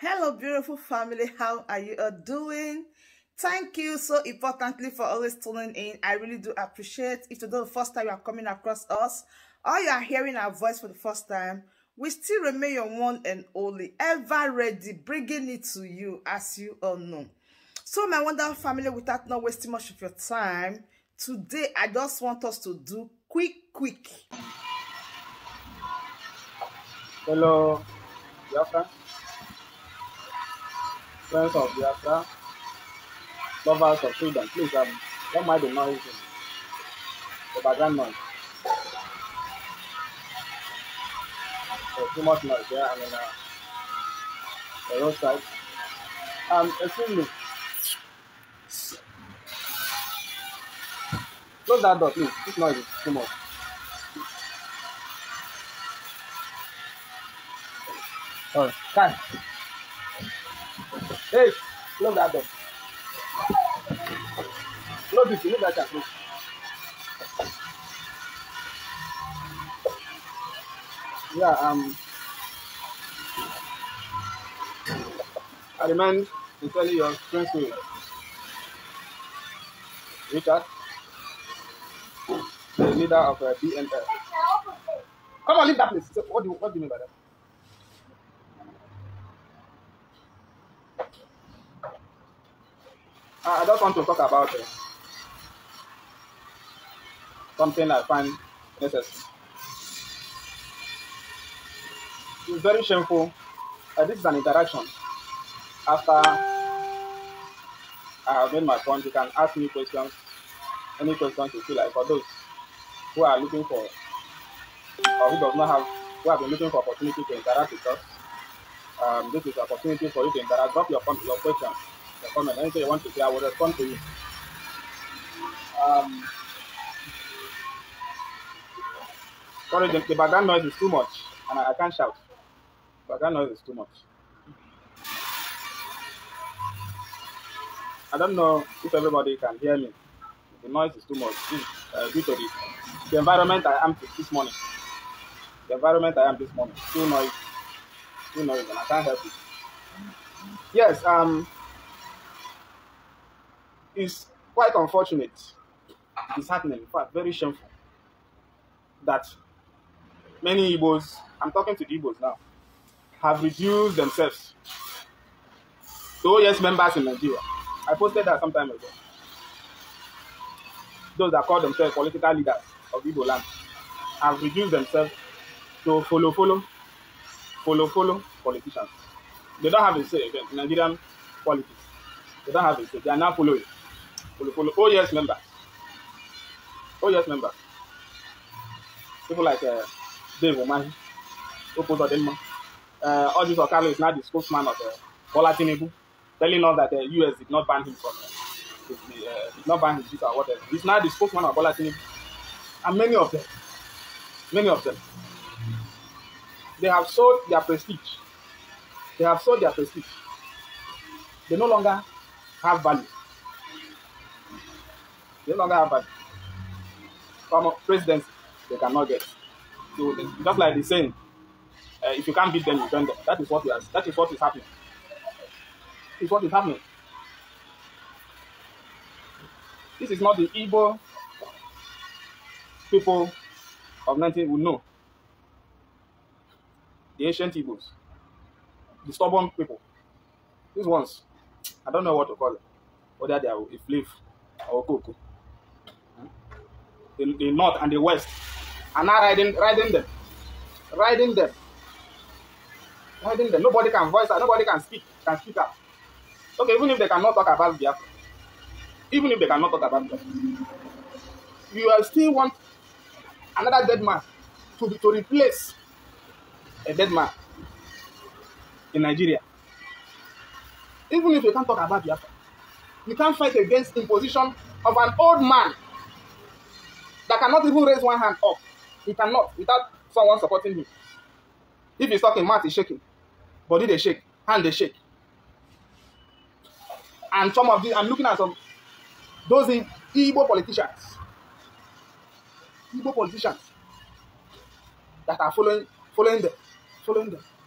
Hello, beautiful family. How are you all doing? Thank you so importantly for always tuning in. I really do appreciate. If today the first time you are coming across us, or you are hearing our voice for the first time, we still remain your one and only, ever ready, bringing it to you, as you all know. So, my wonderful family, without not wasting much of your time, today I just want us to do quick. Hello, Biafra, friends of Biafra, lovers of freedom. Please, don't mind the noise, the background noise. There's too much noise there. I mean, the roadside. Excuse me. Close that door, please. This noise is too much. Sorry. Kai. Hey, close that door. Close this. Leave that please. Yeah. I remind sincerely your friends with Richard, the leader of BNL. Come on, leave that place. So what do you mean by that? I just want to talk about something I find necessary. It's very shameful. This is an interaction. After I have made my point, you can ask me questions, any questions you feel like. For those who are looking for, or who have been looking for opportunity to interact with us, this is an opportunity for you to interact. Drop your questions, your comment, anything you want to say, I will respond to you. Sorry, the background noise is too much, and I can't shout. Background noise is too much. I don't know if everybody can hear me. The noise is too much due to the environment I am this morning. The environment I am this morning. Too noisy, and I can't help it. Yes, it's quite unfortunate. It's happening, in fact, very shameful that many Igbos, I'm talking to the Igbos now, have reduced themselves to OS members in Nigeria. I posted that some time ago. Those that call themselves political leaders of Igbo land have reduced themselves to follow politicians. They don't have a say again in Nigerian politics. They don't have a say. They are now following. Follow. OS members. People like Dave Omahi, Opozo Denma. All these Okalo is now the spokesman of Bola Tinubu, telling us that the US did not ban him from did not ban his visa or whatever. He's now the spokesman of Bola Tinubu. And many of them, they have sold their prestige. They no longer have value. From presidency, they cannot get. So just like the saying, if you can't beat them, you join them. That is what is happening. It's what is happening. This is not the Igbo people of 19 will know. The ancient Igbos, the stubborn people. These ones, I don't know what to call them. Whether they are a slave or Koko. The north and the west are now riding them. Nobody can voice out. Nobody can speak out. Okay, even if they cannot talk about Biafra, you still want another dead man to replace a dead man in Nigeria. Even if you can't talk about Biafra, you can't fight against imposition of an old man that cannot even raise one hand up. He cannot without someone supporting him. If he's talking, mouth is shaking, body they shake, hand they shake. And some of these, I'm looking at those Igbo politicians that are following them.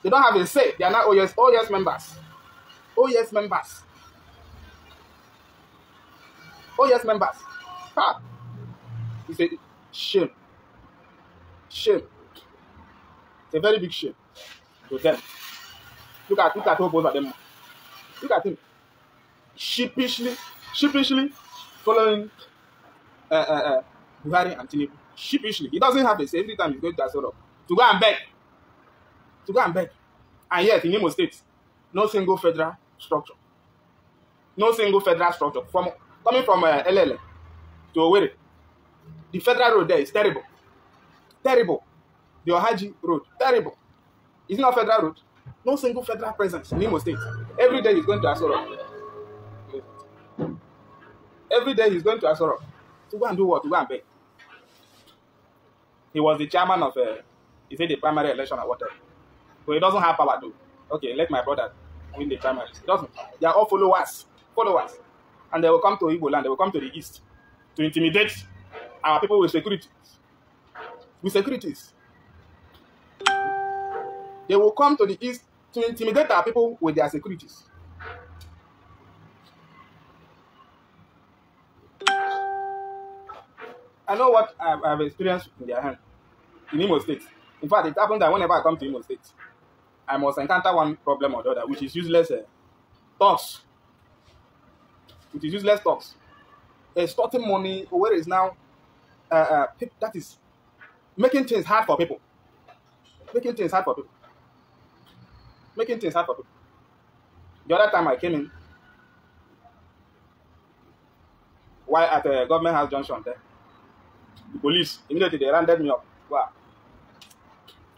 They don't have a say. They are not OS members. Oh yes, members. Oh yes, members. Ha! He said, shame. Shame. It's a very big shame to them. Look at both of them. Look at him. Sheepishly following Buhari and Tinubu. Sheepishly. He doesn't have a say every time he's going to Asoro to go and beg. To go and beg. And yet in Imo State, no single federal structure. No single federal structure. Coming from LL to Owerri. The federal road there is terrible. Terrible. The Ohaji road. Terrible. It's not a federal road. No single federal presence in Imo State. Every day he's going to Asoro. Every day he's going to Asoro. To go and do what? To go and beg. He was the chairman of, he said the primary election or whatever. So he doesn't have power to, okay, let my brother win the primaries. He doesn't. They are all followers. Followers. And they will come to Igbo land. They will come to the east to intimidate our people with securities. With securities. They will come to the east to intimidate our people with their securities. I know what I've experienced in their hand in Imo State. In fact, it happens that whenever I come to Imo State, I must encounter one problem or the other, which is useless talks. Which is useless talks. Extorting money, where is now that is making things hard for people. Making things hard for people. Making things hard for people. The other time I came in, while at the government house junction there, the police immediately they rounded me up. Wow.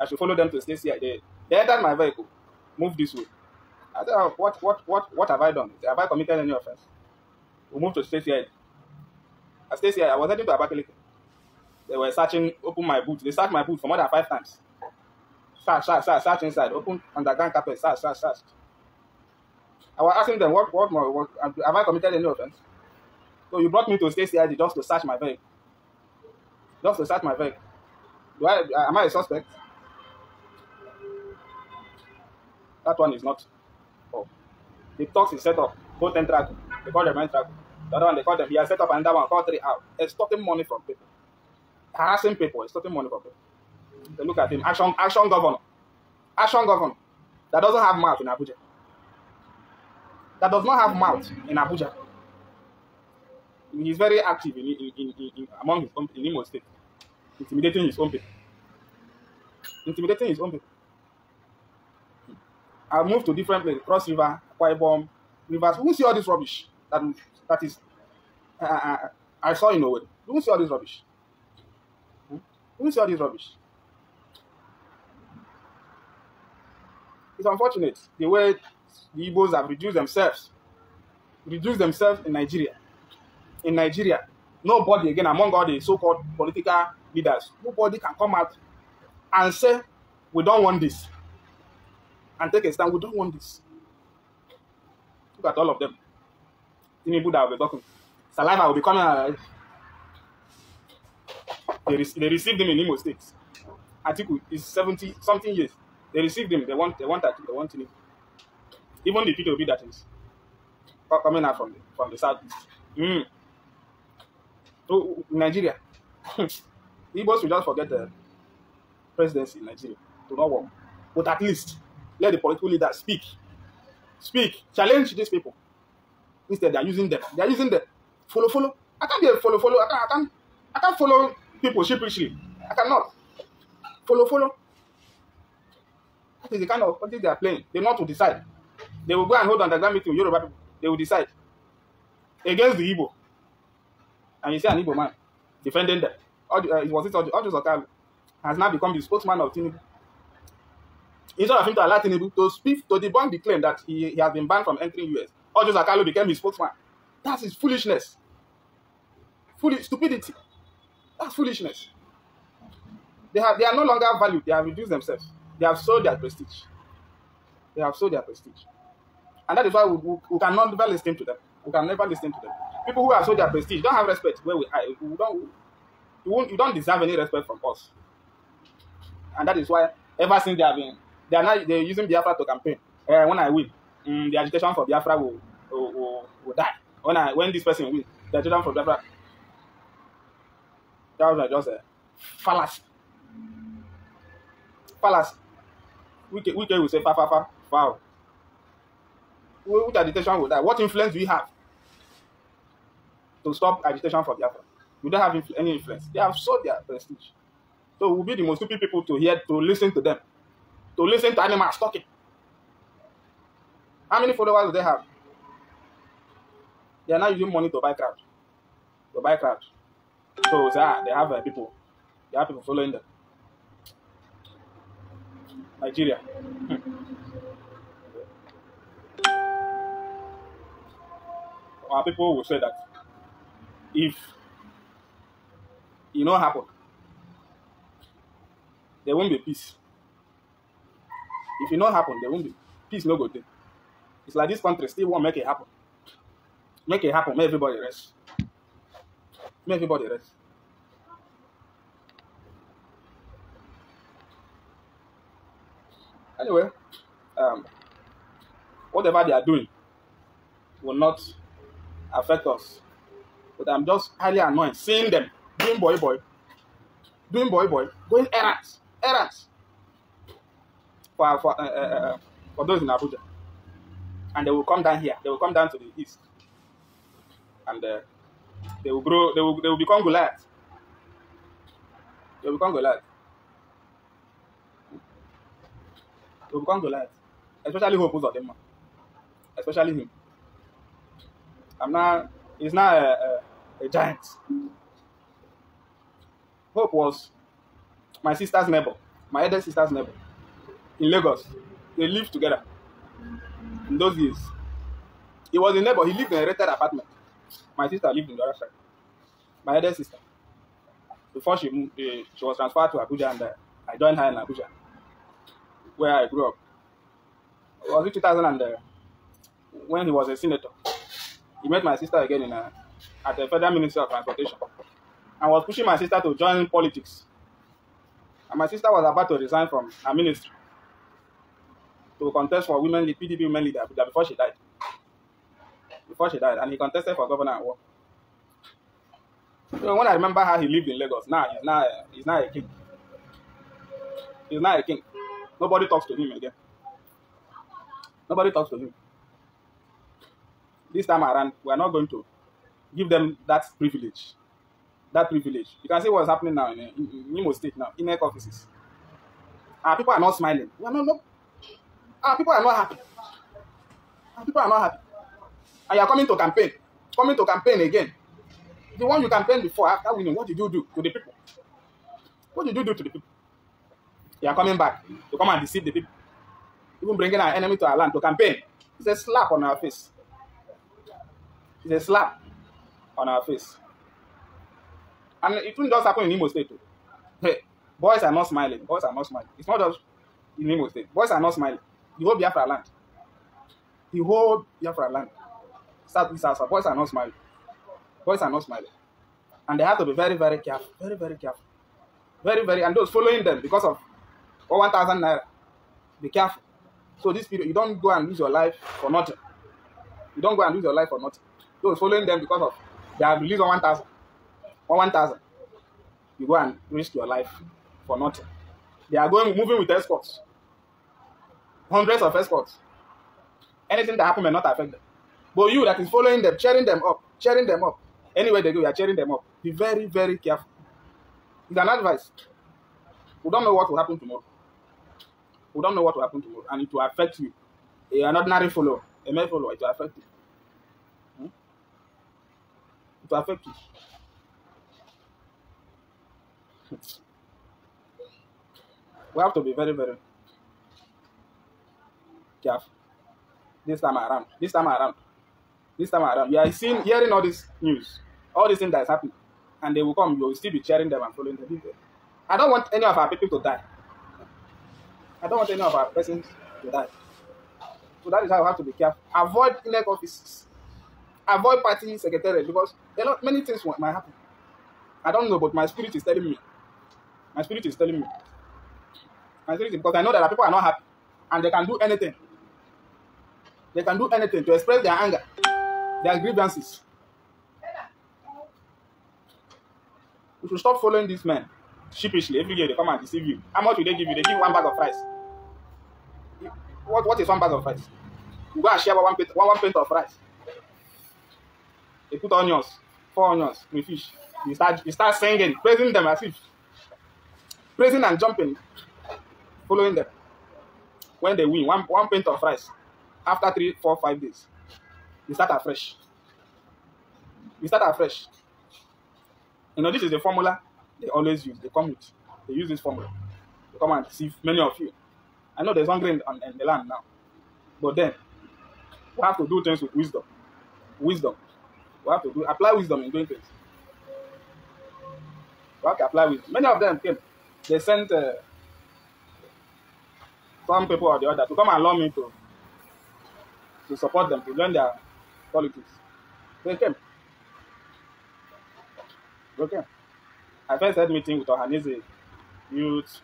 I should follow them to stay here. They entered my vehicle, moved this way. I said, oh, what have I done? Have I committed any offense? We moved to stay here. I stayed here. I was heading to Abakaliki. They were searching, open my boot. They searched my boot for more than 5 times. Search inside, open underground carpet, search. I was asking them, what have I committed any offense? So you brought me to stay here just to search my vehicle. Just to search my vehicle. Am I a suspect? That one is not. Oh. The talks is set up. Both track. They call them track. The other one they call them. He has set up another one called 3 out. Extorting money from people. Harassing people. Extorting money from people. They look at him. Action governor. Action governor. That doesn't have mouth in Abuja. That does not have mouth in Abuja. He's very active among his own in Imo State. Intimidating his own people. Intimidating his own people. I moved to different places, Cross River, Akwa Ibom, Rivers. Who see all this rubbish that is I saw in Owerri? Who see all this rubbish? Who see all this rubbish? It's unfortunate the way the Igbos have reduced themselves in Nigeria. In Nigeria, nobody again among all the so-called political leaders, nobody can come out and say, we don't want this. And take a stand, we don't want this. Look at all of them. Tinubu that will be talking. Saliva will be coming out. They received him in Imo State. Atiku is 70-something years. They received him. They want Atiku. They want Tinubu. Even the PDOB that is coming out from the south. So Nigeria, the Igbos will just forget the presidency in Nigeria to not work. But at least let the political leaders speak. Speak. Challenge these people. Instead, they are using them. They are using them. Follow. I can't be a follow. I can't follow people sheepishly. I cannot. Follow. That is the kind of politics they are playing. They want to decide. They will go and hold underground meeting with Yoruba people. They will decide against the Igbo. And you see an Igbo man defending them. Odus Okalu has now become the spokesman of Tinubu. Instead of him to allow Tinubu to speak, to debunk the claim that he has been banned from entering US, Odus Okalu became his spokesman. That is foolishness. Stupidity. That's foolishness. They are no longer valued. They have reduced themselves. They have sold their prestige. And that is why we cannot never listen to them. We can never listen to them. People who have sold their prestige don't have respect where we are. You don't deserve any respect from us. And that is why ever since they're using Biafra to campaign. When I win, the agitation for Biafra will die. When this person wins, the agitation for Biafra, that was just a fallacy. Fallacy. We will say foul. Which agitation will die? What influence do we have to stop agitation for Biafra? We don't have any influence. They have sold their prestige. So we'll be the most stupid people to listen to them, to listen to animals talking. How many followers do they have? They are now using money to buy crowd. So they have people following them. Nigeria. Our people will say that if it not happen, there won't be peace. If it not happen, there won't be peace. No good. It's like this country still won't make it happen. Make it happen. Make everybody rest. Make everybody rest. Anyway, whatever they are doing will not affect us. But I'm just highly annoyed seeing them doing boy, going errands for those in Abuja, and they will come down here. They will come down to the east, and they will grow. They will become Goliath. They will become Goliath. They will become Goliath. Especially Hope of them, especially him. He's not a giant. Hope was my sister's neighbor, my elder sister's neighbor in Lagos. They lived together in those years. He was a neighbor. He lived in a rented apartment. My sister lived in the other side. My elder sister. Before she moved, she was transferred to Abuja, and I joined her in Abuja, where I grew up. It was in 2000, when he was a senator. He met my sister again at the Federal Ministry of Transportation, and was pushing my sister to join politics. And my sister was about to resign from her ministry to contest for PDP women leader before she died. And he contested for governor and won. So when I remember how he lived in Lagos, now he's not a king. He's not a king. Nobody talks to him again. Nobody talks to him. This time around, we are not going to give them that privilege. You can see what's happening now in Imo State now, in NEC offices. Our people are not smiling. Our people are not happy. And you are coming to campaign again. The one you campaigned before, after winning, what did you do to the people? What did you do to the people? You are coming back to come and deceive the people. Even bringing our enemy to our land to campaign. It's a slap on our face. It's a slap on our face. And it won't just happen in Imo State too. Hey, boys are not smiling. It's not just in Imo State. Boys are not smiling. The whole Biafra land. South, boys are not smiling. And they have to be very, very careful. Very, very careful. Very, very, and those following them because of 1,000 naira. Be careful. So this period, you don't go and lose your life for nothing. Those following them because of they have released 1,000. You go and risk your life for nothing. They are moving with escorts. Hundreds of escorts. Anything that happens may not affect them. But you that is following them, cheering them up. Anywhere they go, you are cheering them up. Be very, very careful. It's an advice. We don't know what will happen tomorrow. And it will affect you. An ordinary follower, a male follower, it will affect you. It will affect you. We have to be very, very careful. This time around, you are hearing all this news, all these things that is happening, and they will come. You will still be cheering them and following them. I don't want any of our people to die. I don't want any of our persons to die. So that is how we have to be careful. Avoid NEC offices. Avoid party secretariat because many things might happen. I don't know, but my spirit is telling me. Because I know that people are not happy and they can do anything. They can do anything to express their anger, their grievances. We should stop following these men sheepishly. Every year they come and deceive you. How much will they give you? They give you 1 bag of rice. What is 1 bag of rice? You go and share one pint of rice. They put onions, 4 onions with fish. You start singing, praising them as if. Praising and jumping, following them. When they win, one pint of rice, after 3, 4, 5 days, you start afresh. You start afresh. You know, this is the formula they always use. They use this formula. They come and deceive many of you. I know there's hungry in the land now. But then, we have to do things with wisdom. Wisdom. We have to apply wisdom in doing things. We have to apply wisdom. Many of them came. They sent some people or the other to come and allow me to support them, to join their politics. They came. Okay. I first had meeting with Ohanese youth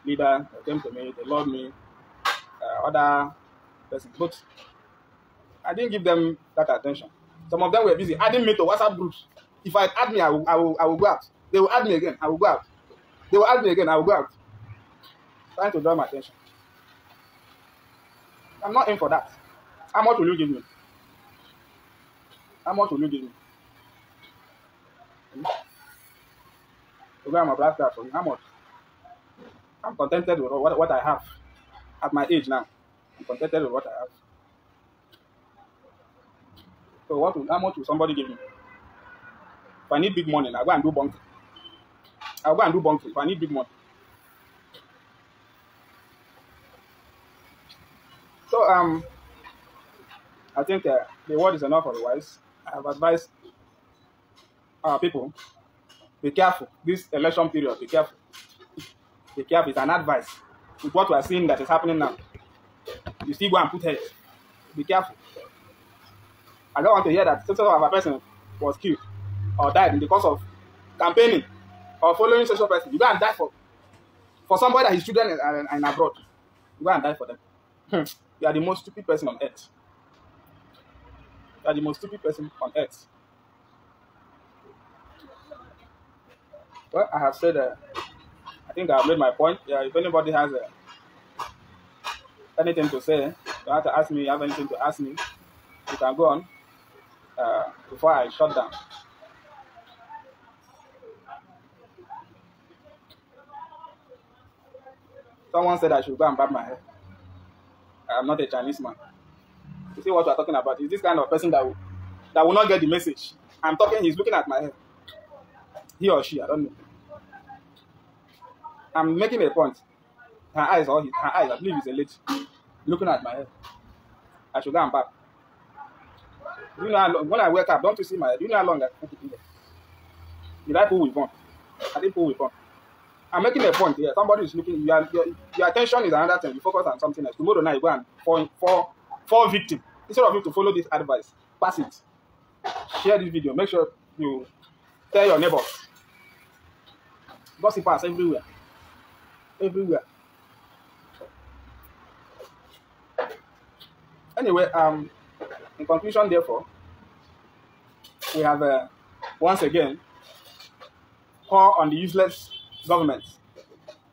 leader. They came to me, they loved me, other persons. But I didn't give them that attention. Some of them were busy adding me to WhatsApp groups. If I add me, I will go out. They will add me again, I will go out. They will add me again, I will go out. Trying to draw my attention. I'm not in for that. How much will you give me? How much will you give me? To go my black card for you. How much? I'm contented with what I have at my age now. I'm contented with what I have. So how much will somebody give me? If I need big money, I'll go and do bunking. I'll go and do bunking if I need big money. So I think the word is enough otherwise. I have advised our people, be careful. This election period, be careful. Be careful. It's an advice. With what we are seeing that is happening now, you still go and put heads. Be careful. I don't want to hear that some of a person was killed or died in the course of campaigning or following social person. You go and die for somebody that his children are abroad. You go and die for them. You are the most stupid person on earth. You are the most stupid person on earth. Well, I have said, I think I have made my point. Yeah, if anybody has anything to say, you have to ask me, you have anything to ask me, you can go on before I shut down. Someone said I should go and barb my hair. I am not a Chinese man. You see what we are talking about? Is this kind of person that will not get the message? I'm talking, he's looking at my hair. He or she, I don't know. I'm making a point. Her eyes, I believe it's a lady, looking at my hair. I should go and barb. Do you know how long, when I wake up, don't you see my hair? Do you know how long I put it in there? Did I pull with one? I didn't pull with one. I'm making a point here. Somebody is looking, your attention is another thing. You focus on something else. Tomorrow night, you go and fall victim. Instead of you to follow this advice, pass it. Share this video. Make sure you tell your neighbors. Gossipers everywhere. Everywhere. Anyway, in conclusion, therefore, we have once again call on the useless government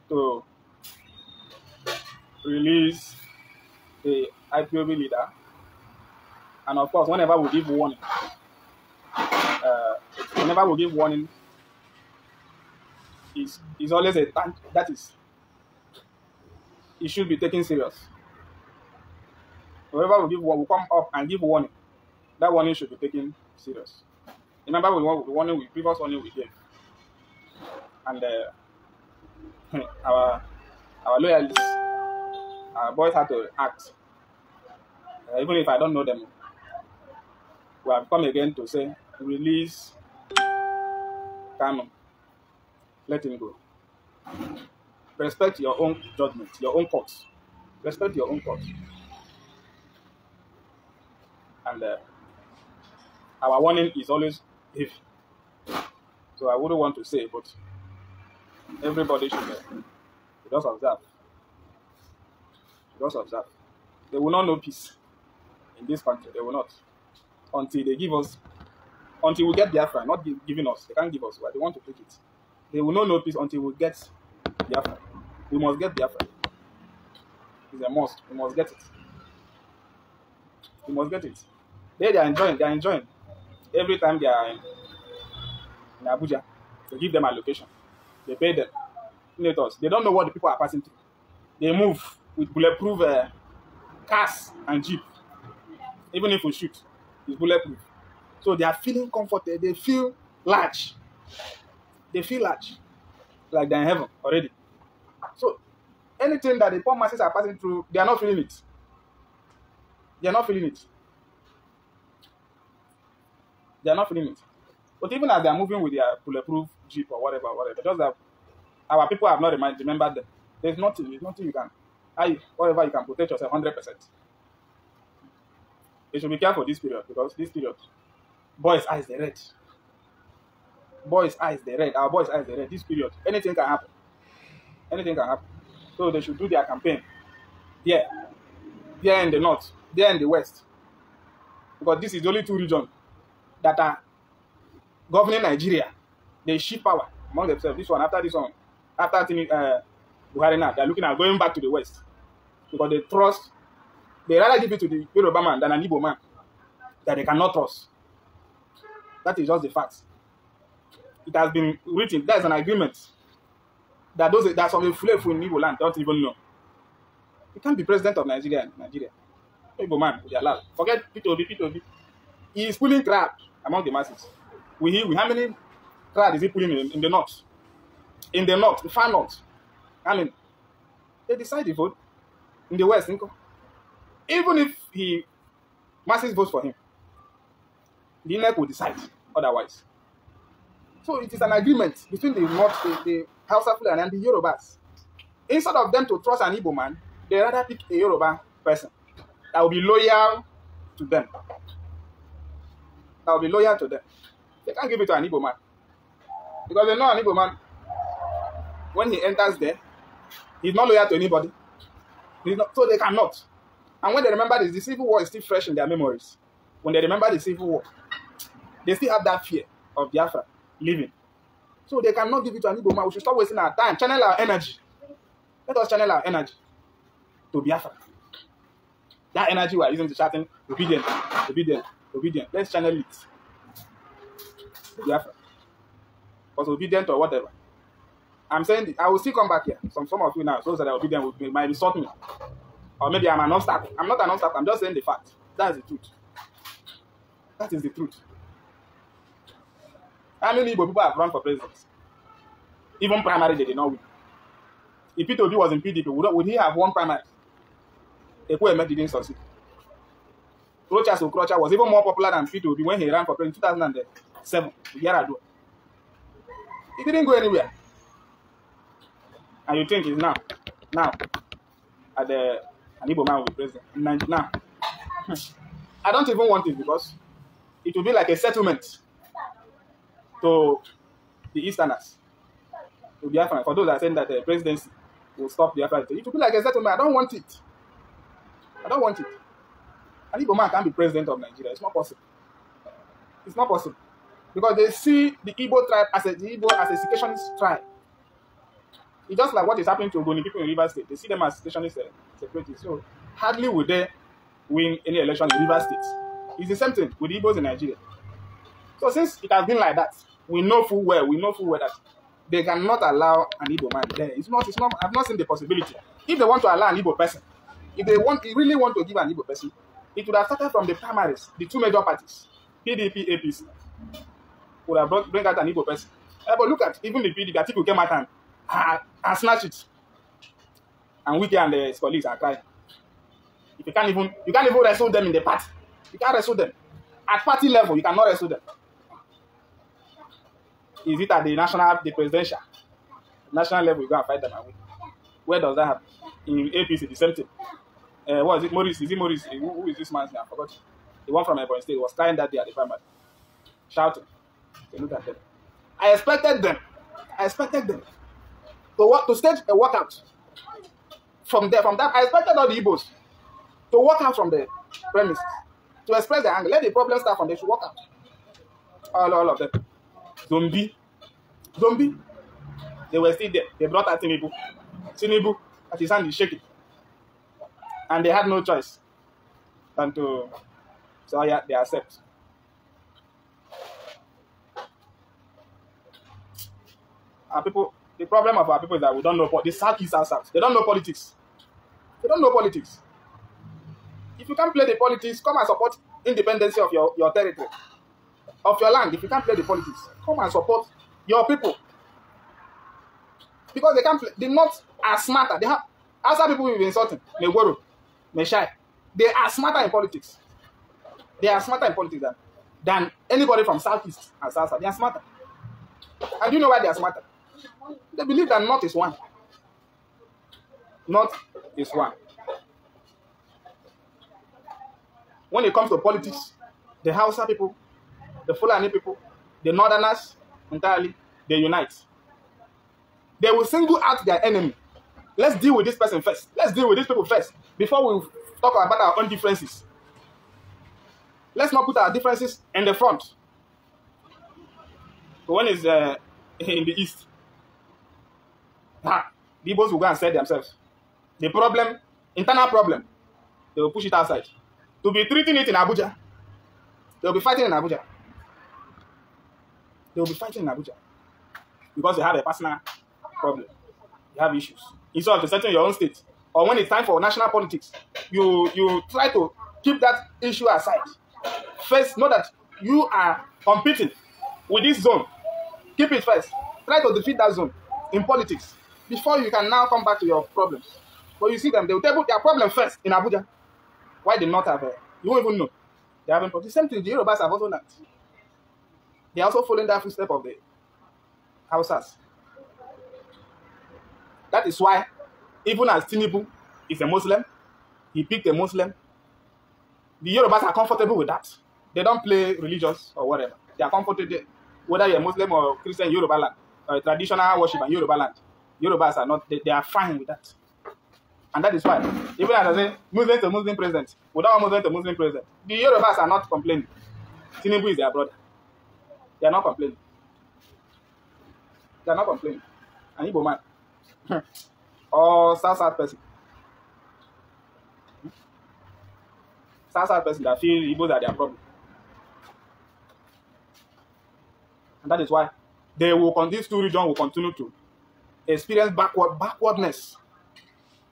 to release the IPOB leader, and of course, whenever we give warning, is always a time that is, it should be taken serious. Whenever we come up and give warning, that warning should be taken serious. Remember the previous warning we gave, and our loyalists, our boys had to act. Even if I don't know them, we have come again to say, release Kanu. Let him go. Respect your own judgment, your own courts. Respect your own courts. And our warning is always heavy. So I wouldn't want to say, but everybody should just observe. Just observe. They will not know peace in this country. They will not. Until they give us, until we get Biafra, not giving us. They can't give us, but they want to take it. They will not know peace until we get Biafra. We must get Biafra. It's a must. We must get it. We must get it. They are enjoying. They are enjoying. Every time they are in Abuja, they give them allocation. They pay them. They don't know what the people are passing through. They move with bulletproof cars and jeep. Even if we shoot, it's bulletproof. So they are feeling comforted. They feel large. They feel large. Like they're in heaven already. So anything that the poor masses are passing through, they are not feeling it. They are not feeling it. They are not feeling it. But even as they are moving with their bulletproof jeep or whatever, just that our people have not remembered them. There's nothing you can, whatever you can protect yourself 100%. You should be careful this period, because this period, boys' eyes they red. Boys' eyes they red. Our boys' eyes they red. This period, anything can happen. Anything can happen. So they should do their campaign there in the north, there in the west, because this is the only two regions that are governing Nigeria. They shift power among themselves. This one after this one, after Buhari now, they're looking at going back to the west, because they trust. They rather give it to the Yoruba man than an Igbo man that they cannot trust. That is just the fact. It has been written. There is an agreement that that some Fulefu in Igbo land don't even know. You can't be president of Nigeria in Nigeria. Igbo man, they are allowed. Forget P2B. He is pulling crap among the masses. How many crowd is he pulling in the north? In the north, the far north. I mean, they decide to vote in the west. Even if masses vote for him, the INEC will decide otherwise. So it is an agreement between the north, the Hausa Fulani and the Yorubas. Instead of them to trust an Igbo man, they rather pick a Yoruba person that will be loyal to them. That will be loyal to them. They can't give it to an Igbo man, because they know an Igbo man, when he enters there, he's not loyal to anybody. So they cannot. And when they remember this, the civil war is still fresh in their memories. When they remember the civil war, they still have that fear of Biafra living. So they cannot give it to an Igbo man. We should stop wasting our time. Channel our energy. Let us channel our energy to Biafra. That energy we are using to shouting obedient. Let's channel it to Biafra. Because obedient or whatever. I'm saying I will still come back here. Some of you now, those that are obedient might insult me. Or maybe I'm an obstacle. I'm not an obstacle. I'm just saying the fact. That's the truth. That is the truth. How many Igbo people have run for president? Even primary, they did not win. If P2B was in PDP, would he have won primary? Ekpa didn't succeed. Okrocha was even more popular than P2B when he ran for president in 2007, a year ago. He didn't go anywhere. And you think he's now at the an Igbo man will be president. Now, I don't even want it, because it will be like a settlement to the Easterners, to Biafra. For those that are saying that the presidency will stop Biafra, it will be like a settlement. I don't want it. I don't want it. An Igbo man can't be president of Nigeria. It's not possible. It's not possible. Because they see the Igbo tribe as a secessionist tribe. It's just like what is happening to Ogoni people in Rivers State. They see them as secessionist separatists. So hardly will they win any election in Rivers State. It's the same thing with the Igbos in Nigeria. So since it has been like that, we know full well that they cannot allow an Igbo man there. I've not seen the possibility. If they want to allow an Igbo person, if they really want to give an Igbo person, it would have started from the primaries, the two major parties, PDP, APC, would have bring out an Igbo person. But look at even the PDP, Atiku came out and snatch it. And Wiki and his colleagues are crying. If you can't even wrestle them in the party. You can't wrestle them. At party level, you cannot wrestle them. Is it at the presidential? National level, you go and fight them and win. Where does that happen? In APC, the same thing. What is it? Maurice? Is it Maurice? Who is this man's name? I forgot. The one from Ebonyi State was crying that day at the primary, shouting. Okay, look at them. I expected them to stage a walkout. From that, I expected all the Igbos to walk out from the premises, to express their anger. Let the problem start from they should walk out. All of them. Zombie. They were still there. They brought out Tinubu. At his hand is shaking. And they had no choice than to, so yeah, they accept. Our people, the problem of our people is that we don't know, the Southeast are South. They don't know politics. They don't know politics. If you can't play the politics, come and support independence of your territory, of your land. If you can't play the politics, come and support your people. Because they can't play. The North are smarter. They have, other people will be insulting. Megoro, Meshai. They are smarter in politics. They are smarter in politics than anybody from Southeast and South. They are smarter. And you know why they are smarter? They believe that North is one. North is one. When it comes to politics, the Hausa people, the Fulani people, the Northerners, entirely, they unite. They will single out their enemy. Let's deal with this person first. Let's deal with these people first before we talk about our own differences. Let's not put our differences in the front. So when it's in the east, the Igbos will go and set themselves. The problem, internal problem, they will push it outside. To be treating it in Abuja, they will be fighting in Abuja. They will be fighting in Abuja because they have a personal problem. They have issues. Instead of setting your own state, or when it's time for national politics, you try to keep that issue aside. First, know that you are competing with this zone. Keep it first. Try to defeat that zone in politics before you can now come back to your problems. But you see them, they will table their problem first in Abuja. Why they not have you won't even know. They haven't. The same thing, the Yorubas have also done. They are also following that footstep of the Hausas. That is why, even as Tinubu is a Muslim, he picked a Muslim, the Yorubas are comfortable with that. They don't play religious or whatever. They are comfortable, whether you're Muslim or Christian Yoruba land, or traditional worship in Yoruba land. Yorubas are not, they are fine with that. And that is why, even as I say, Muslim to Muslim president, we don't want Muslim to Muslim president. The Yorubas are not complaining. Tinubu is their brother. They are not complaining. They are not complaining. An Igbo man. Or South person. South person that feel Igbos are their problem. And that is why they will, these two regions will continue to experience backwardness.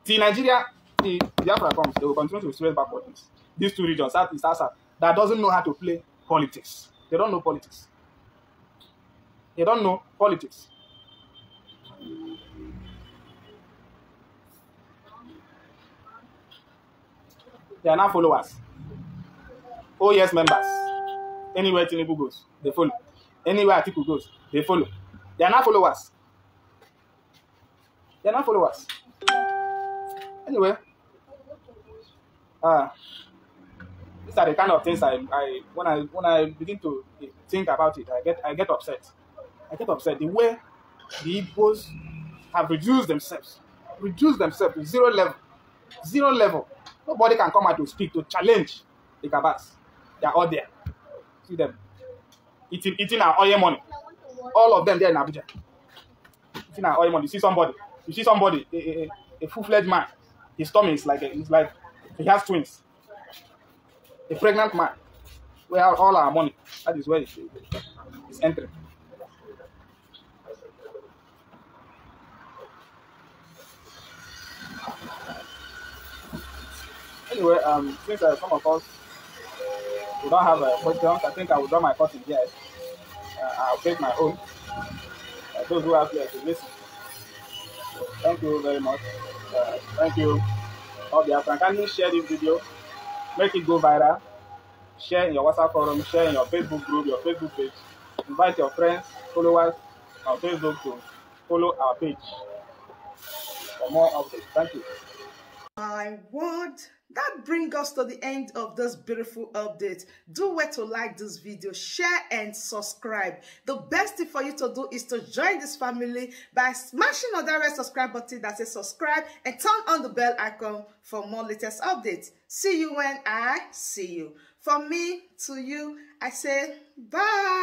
Till Nigeria, the Biafra comes, they will continue to experience backwardness. These two regions, Southeast, South, that doesn't know how to play politics. They don't know politics. They don't know politics. They are now followers. Oh yes, members. Anywhere Tinubu goes, they follow. Anywhere Atiku goes, they follow. They are not followers. They are not followers. Anyway, these are the kind of things when I begin to think about it, I get upset. I get upset the way the Igbos have reduced themselves to zero level. Nobody can come out to speak, to challenge the Kabas. They are all there. See them eating our oil money. All of them there in Abuja. Eating our oil money. You see somebody, a full-fledged man. His tummy is like he has twins. A pregnant man. We have all our money. That is where it's entering. Anyway, since some of us we don't have questions, I think I will draw my curtain here. I'll take my own. Those who have here to listen. Thank you very much. Thank you. All Biafra. Can you share this video? Make it go viral. Share in your WhatsApp forum. Share in your Facebook group, your Facebook page. Invite your friends, followers on Facebook to follow our page for more updates. Thank you. My word. That brings us to the end of this beautiful update. Do well to like this video, share and subscribe. The best thing for you to do is to join this family by smashing on that red subscribe button that says subscribe and turn on the bell icon for more latest updates. See you when I see you. From me to you, I say bye.